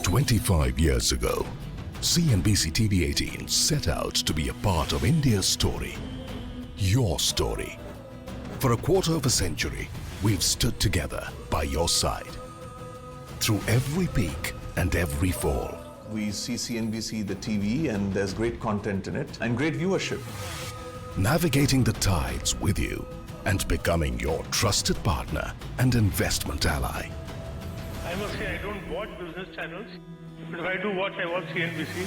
25 years ago, CNBC-TV18 set out to be a part of India's story. Your story. For a quarter of a century, we've stood together by your side. Through every peak and every fall. We see CNBC, the TV, and there's great content in it and great viewership. Navigating the tides with you and becoming your trusted partner and investment ally. I must say I don't watch business channels, but if I do watch, I watch CNBC.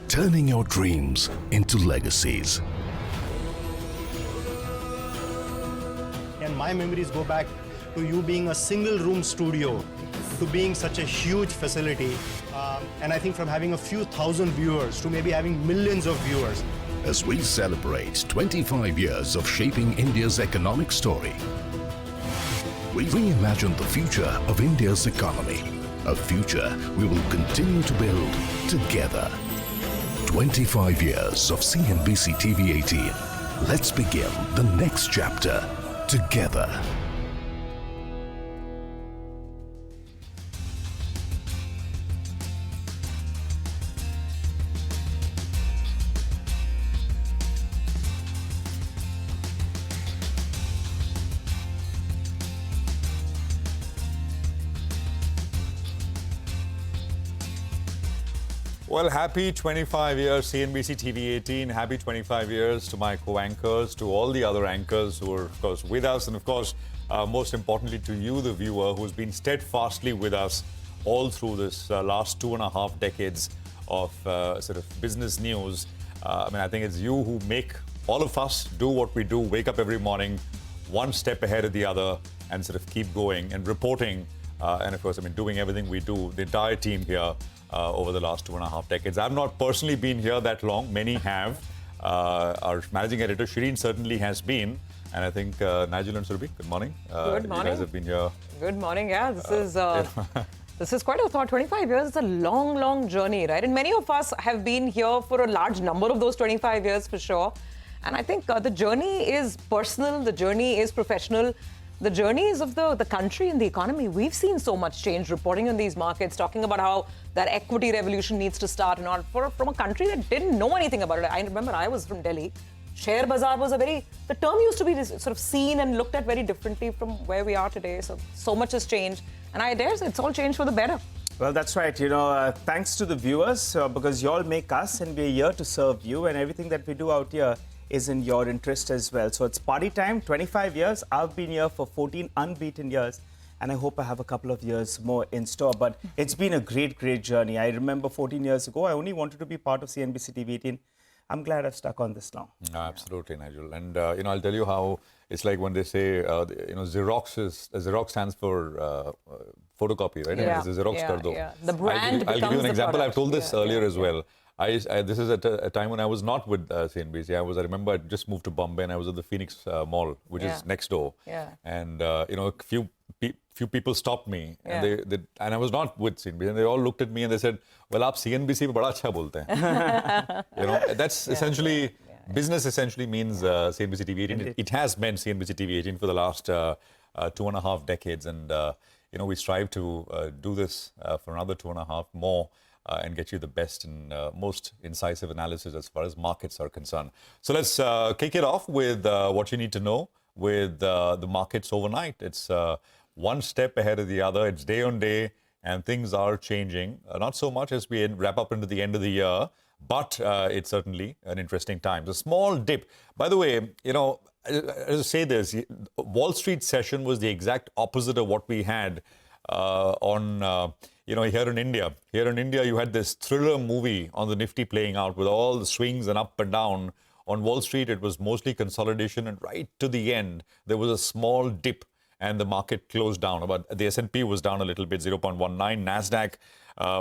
Turning your dreams into legacies. And my memories go back to you being a single room studio, to being such a huge facility, and I think from having a few thousand viewers to maybe having millions of viewers. As we celebrate 25 years of shaping India's economic story, we reimagine the future of India's economy, a future we will continue to build together. 25 years of CNBC TV18. Let's begin the next chapter together. Well, happy 25 years CNBC TV18. Happy 25 years to my co-anchors, to all the other anchors who are, of course, with us, and of course, most importantly to you, the viewer, who's been steadfastly with us all through this last 2.5 decades of sort of business news. I think it's you who make all of us do what we do, wake up every morning, one step ahead of the other, and sort of keep going and reporting. And of course, doing everything we do, the entire team here, over the last 2.5 decades. I've not personally been here that long. Many have. Our managing editor, Shireen, certainly has been. And I think Nigel and Surabhi, good morning. Good morning. You guys have been here. Good morning. Yeah, this is quite a thought. 25 years is a long, long journey, right? And many of us have been here for a large number of those 25 years for sure. And I think the journey is personal. The journey is professional. The journeys of the country and the economy, we've seen so much change, reporting on these markets, talking about how that equity revolution needs to start and all, from a country that didn't know anything about it. I remember I was from Delhi. Share bazaar was the term used to be sort of seen and looked at very differently from where we are today. So much has changed. And I dare say it's all changed for the better. Well, that's right. Thanks to the viewers, because you all make us and we're here to serve you, and everything that we do out here is in your interest as well. So it's party time, 25 years. I've been here for 14 unbeaten years, and I hope I have a couple of years more in store. But it's been a great, great journey. I remember 14 years ago, I only wanted to be part of CNBC TV18. I'm glad I've stuck on this long. Absolutely, Nigel. And, I'll tell you how it's like when they say, Xerox stands for photocopy, right? Yeah. It's a Xerox kar do. Yeah. The brand I'll give you an example. product. I've told this earlier as well. This is at a time when I was not with CNBC. I remember I just moved to Bombay and I was at the Phoenix Mall, which is next door. Yeah. And a few people stopped me, and and I was not with CNBC, and they all looked at me and they said, "Well, aap CNBC pe bada acha bolte hain." That's essentially business. Essentially means CNBC TV18. It has meant CNBC TV18 for the last 2.5 decades, and we strive to do this for another 2.5 more. And get you the best and most incisive analysis as far as markets are concerned. So let's kick it off with what you need to know with the markets overnight. It's one step ahead of the other. It's day on day, and things are changing. Not so much as we wrap up into the end of the year, but it's certainly an interesting time. A small dip. By the way, as I say this, Wall Street session was the exact opposite of what we had here in India. Here in India, you had this thriller movie on the Nifty playing out with all the swings and up and down. On Wall Street, it was mostly consolidation, and right to the end, there was a small dip and the market closed down. The S&P was down a little bit, 0.19. NASDAQ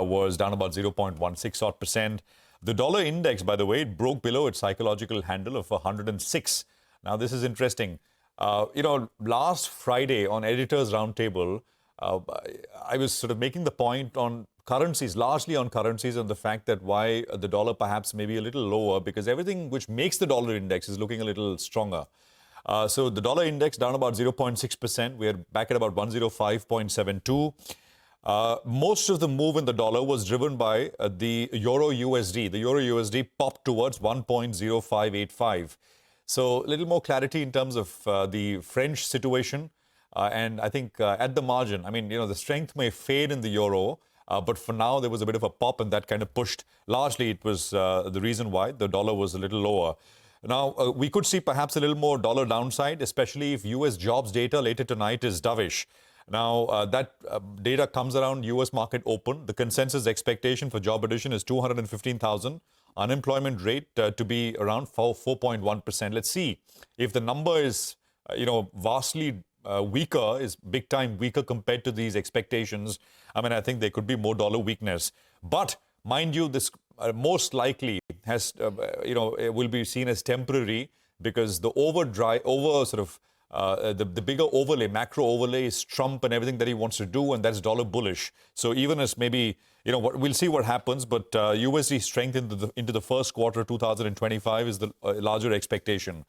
was down about 0.16%. The dollar index, by the way, it broke below its psychological handle of 106. Now, this is interesting. Last Friday on Editors Roundtable, I was sort of making the point on currencies, largely on currencies, and the fact that why the dollar perhaps may be a little lower, because everything which makes the dollar index is looking a little stronger. So the dollar index down about 0.6%. We're back at about 105.72. Most of the move in the dollar was driven by the Euro USD. The Euro USD popped towards 1.0585. So a little more clarity in terms of the French situation. And I think at the margin, I mean, the strength may fade in the euro, but for now there was a bit of a pop, and that kind of pushed. Largely, it was the reason why the dollar was a little lower. Now, we could see perhaps a little more dollar downside, especially if U.S. jobs data later tonight is dovish. Now, that data comes around U.S. market open. The consensus expectation for job addition is 215,000. Unemployment rate to be around 4.1%. Let's see if the number is, vastly weaker, is big time weaker compared to these expectations. I mean, I think there could be more dollar weakness. But mind you, this most likely has, will be seen as temporary, because the the bigger overlay, macro overlay, is Trump and everything that he wants to do, and that's dollar bullish. So even as maybe, we'll see what happens, but USD strength into the first quarter 2025 is the larger expectation.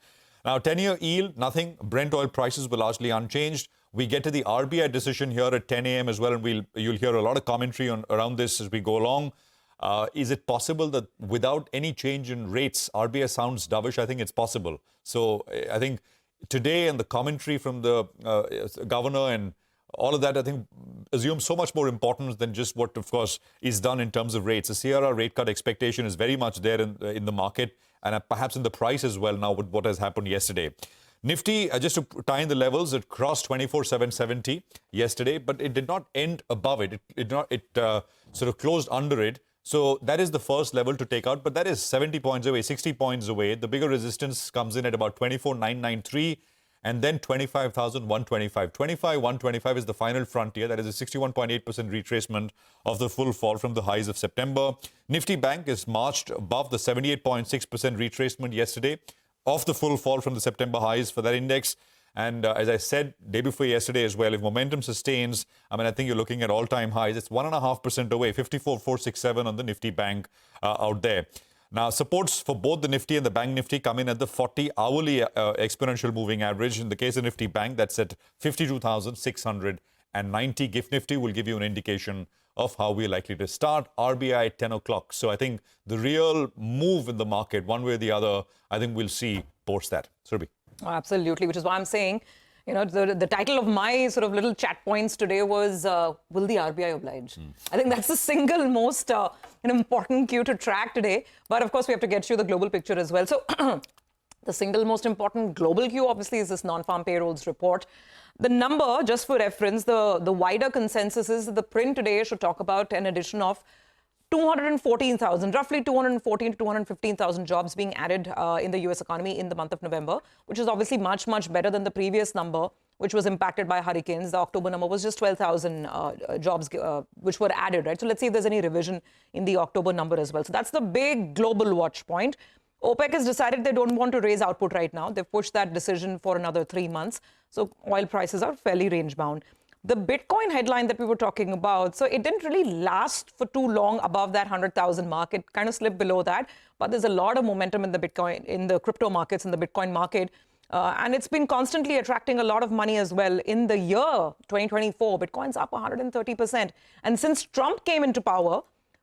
Now, 10-year yield, nothing. Brent oil prices were largely unchanged. We get to the RBI decision here at 10 a.m. as well, and you'll hear a lot of commentary around this as we go along. Is it possible that without any change in rates, RBI sounds dovish? I think it's possible. So I think today, and the commentary from the governor and all of that, I think, assumes so much more importance than just what, of course, is done in terms of rates. The CRR rate cut expectation is very much there in the market, and perhaps in the price as well now with what has happened yesterday. Nifty, just to tie in the levels, it crossed 24,770 yesterday, but it did not end above it. It sort of closed under it. So that is the first level to take out, but that is 70 points away, 60 points away. The bigger resistance comes in at about 24,993 and then 25,125. 25,125 is the final frontier. That is a 61.8% retracement of the full fall from the highs of September. Nifty Bank is marched above the 78.6% retracement yesterday of the full fall from the September highs for that index. And as I said day before yesterday as well, if momentum sustains, I think you're looking at all-time highs. It's 1.5% away, 54,467 on the Nifty Bank out there. Now, supports for both the Nifty and the Bank Nifty come in at the 40-hourly exponential moving average. In the case of Nifty Bank, that's at 52,690. GIFT Nifty will give you an indication of how we're likely to start. RBI at 10 o'clock. So I think the real move in the market, one way or the other, I think we'll see post that. Surabhi. Oh, absolutely, which is why I'm saying, the title of my sort of little chat points today was, will the RBI oblige? I think that's the single most important cue to track today. But of course, we have to get you the global picture as well. So the single most important global cue, obviously, is this non-farm payrolls report. The number, just for reference, the wider consensus is that the print today should talk about an addition of 214,000, roughly 214 to 215,000 jobs being added in the US economy in the month of November, which is obviously much, much better than the previous number, which was impacted by hurricanes. The October number was just 12,000 jobs which were added, right? So let's see if there's any revision in the October number as well. So that's the big global watch point. OPEC has decided they don't want to raise output right now. They've pushed that decision for another 3 months. So oil prices are fairly range bound. The Bitcoin headline that we were talking about, so it didn't really last for too long above that 100,000 mark. It kind of slipped below that, but there's a lot of momentum in the Bitcoin, in the crypto markets, in the Bitcoin market. And it's been constantly attracting a lot of money as well. In the year 2024, Bitcoin's up 130%. And since Trump came into power,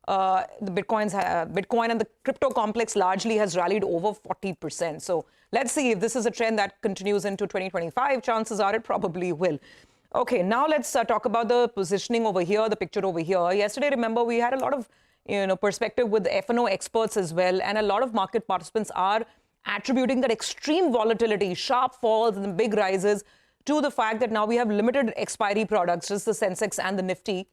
the Bitcoin and the crypto complex largely has rallied over 40%. So let's see if this is a trend that continues into 2025. Chances are it probably will. Okay, now let's talk about the positioning over here, the picture over here. Yesterday, remember, we had a lot of perspective with F&O experts as well, and a lot of market participants are attributing that extreme volatility, sharp falls and big rises to the fact that now we have limited expiry products, just the sensex and the Nifty.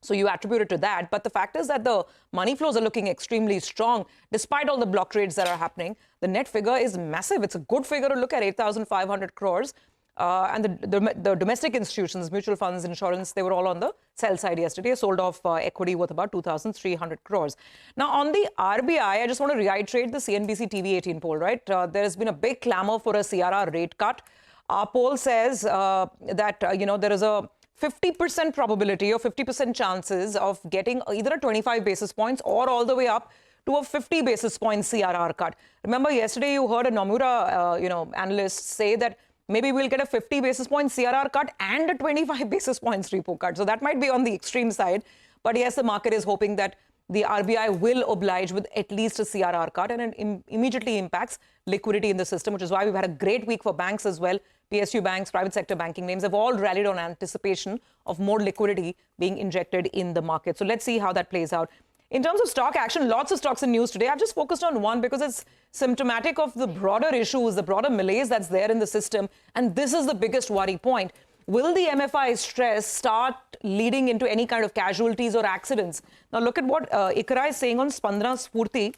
So you attribute it to that. But the fact is that the money flows are looking extremely strong, despite all the block trades that are happening. The net figure is massive. It's a good figure to look at, 8,500 crores. And the domestic institutions, mutual funds, insurance, they were all on the sell side yesterday, sold off equity worth about 2,300 crores. Now, on the RBI, I just want to reiterate the CNBC-TV18 poll, right? There has been a big clamor for a CRR rate cut. Our poll says that, there is a 50% probability or 50% chances of getting either a 25 basis points or all the way up to a 50 basis point CRR cut. Remember, yesterday you heard a Nomura, analyst say that maybe we'll get a 50 basis point CRR cut and a 25 basis points repo cut. So that might be on the extreme side. But yes, the market is hoping that the RBI will oblige with at least a CRR cut, and it immediately impacts liquidity in the system, which is why we've had a great week for banks as well. PSU banks, private sector banking names have all rallied on anticipation of more liquidity being injected in the market. So let's see how that plays out. In terms of stock action, lots of stocks in news today. I've just focused on one because it's symptomatic of the broader issues, the broader malaise that's there in the system. And this is the biggest worry point. Will the MFI stress start leading into any kind of casualties or accidents? Now, look at what ICRA is saying on Spandana Spurti.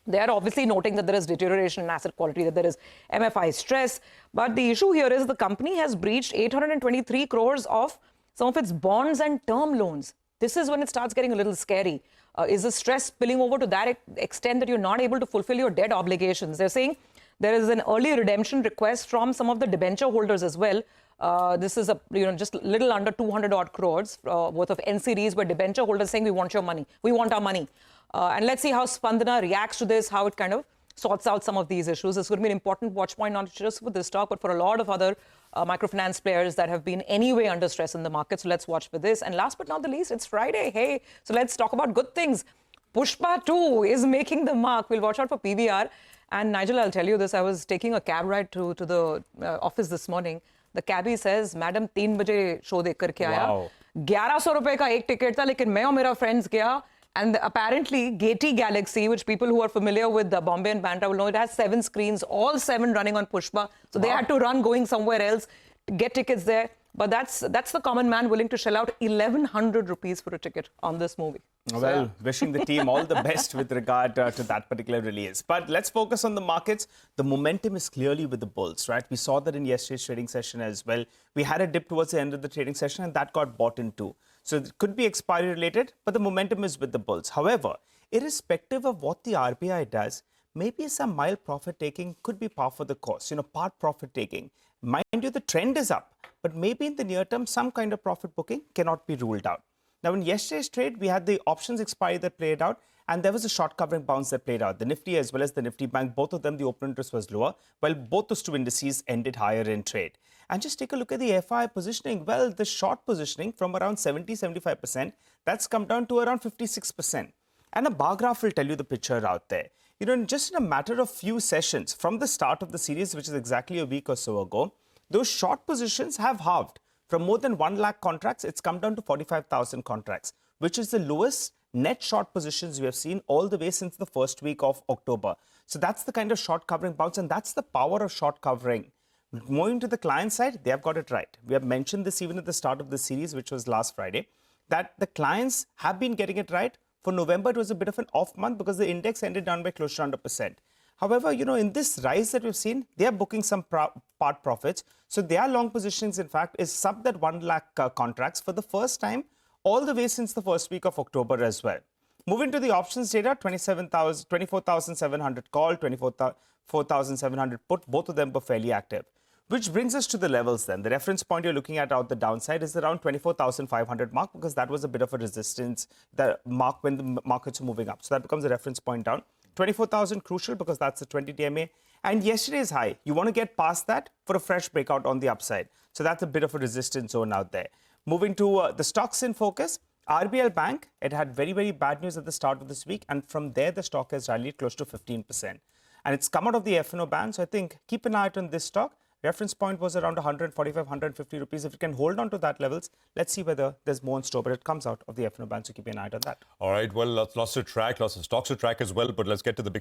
They are obviously noting that there is deterioration in asset quality, that there is MFI stress. But the issue here is the company has breached 823 crores of some of its bonds and term loans. This is when it starts getting a little scary. Is the stress spilling over to that extent that you're not able to fulfill your debt obligations? They're saying there is an early redemption request from some of the debenture holders as well. This is just a little under 200 odd crores worth of NCDs where debenture holders saying we want your money, we want our money. And let's see how Spandana reacts to this, how it kind of sorts out some of these issues. It's going to be an important watch point, not just for this stock, but for a lot of other microfinance players that have been anyway under stress in the market. So let's watch for this. And last but not the least, it's Friday. Hey, so let's talk about good things. Pushpa 2 is making the mark. We'll watch out for PVR. And Nigel, I'll tell you this. I was taking a cab ride to the office this morning. The cabbie says, Madam, 3 baje show dekh karke aaya. 1100 rupees ka ek ticket tha, lekin main aur mera friends gaya. And apparently, Gaiety Galaxy, which people who are familiar with Bombay and Bandra will know, it has 7 screens, all 7 running on Pushpa. So they had to run going somewhere else to get tickets there. But that's the common man willing to shell out 1,100 rupees for a ticket on this movie. Well, wishing the team all the best with regard to that particular release. But let's focus on the markets. The momentum is clearly with the bulls, right? We saw that in yesterday's trading session as well. We had a dip towards the end of the trading session and that got bought into. So it could be expiry related, but the momentum is with the bulls. However, irrespective of what the RBI does, maybe some mild profit taking could be par for the course, part profit taking. Mind you, the trend is up, but maybe in the near term, some kind of profit booking cannot be ruled out. Now, in yesterday's trade, we had the options expiry that played out, and there was a short covering bounce that played out. The Nifty as well as the Nifty Bank, both of them, the open interest was lower, while both those two indices ended higher in trade. And just take a look at the FI positioning. Well, the short positioning from around 70-75%, that's come down to around 56%. And a bar graph will tell you the picture out there. Just in a matter of few sessions from the start of the series, which is exactly a week or so ago, those short positions have halved. From more than 1 lakh contracts, it's come down to 45,000 contracts, which is the lowest net short positions we have seen all the way since the first week of October. So that's the kind of short covering bounce, and that's the power of short covering. Moving to the client side, they have got it right. We have mentioned this even at the start of the series, which was last Friday, that the clients have been getting it right. For November, it was a bit of an off month because the index ended down by close to 100%. However, in this rise that we've seen, they are booking some part profits. So their long positions, in fact, is sub that 1 lakh contracts for the first time all the way since the first week of October as well. Moving to the options data, 24,700 call, 24,700 put, both of them were fairly active. Which brings us to the levels then. The reference point you're looking at out the downside is around 24,500 mark because that was a bit of a resistance, the mark when the markets are moving up. So that becomes a reference point down. 24,000 crucial because that's a 20 DMA. And yesterday's high, you want to get past that for a fresh breakout on the upside. So that's a bit of a resistance zone out there. Moving to the stocks in focus, RBL Bank, it had very, very bad news at the start of this week. And from there, the stock has rallied close to 15%. And it's come out of the F&O ban. So I think keep an eye out on this stock. Reference point was around 145, 150 rupees. If you can hold on to that levels, let's see whether there's more in store. But it comes out of the F&O ban, so keep an eye on that. All right, well, lots to track, lots of stocks to track as well. But let's get to the big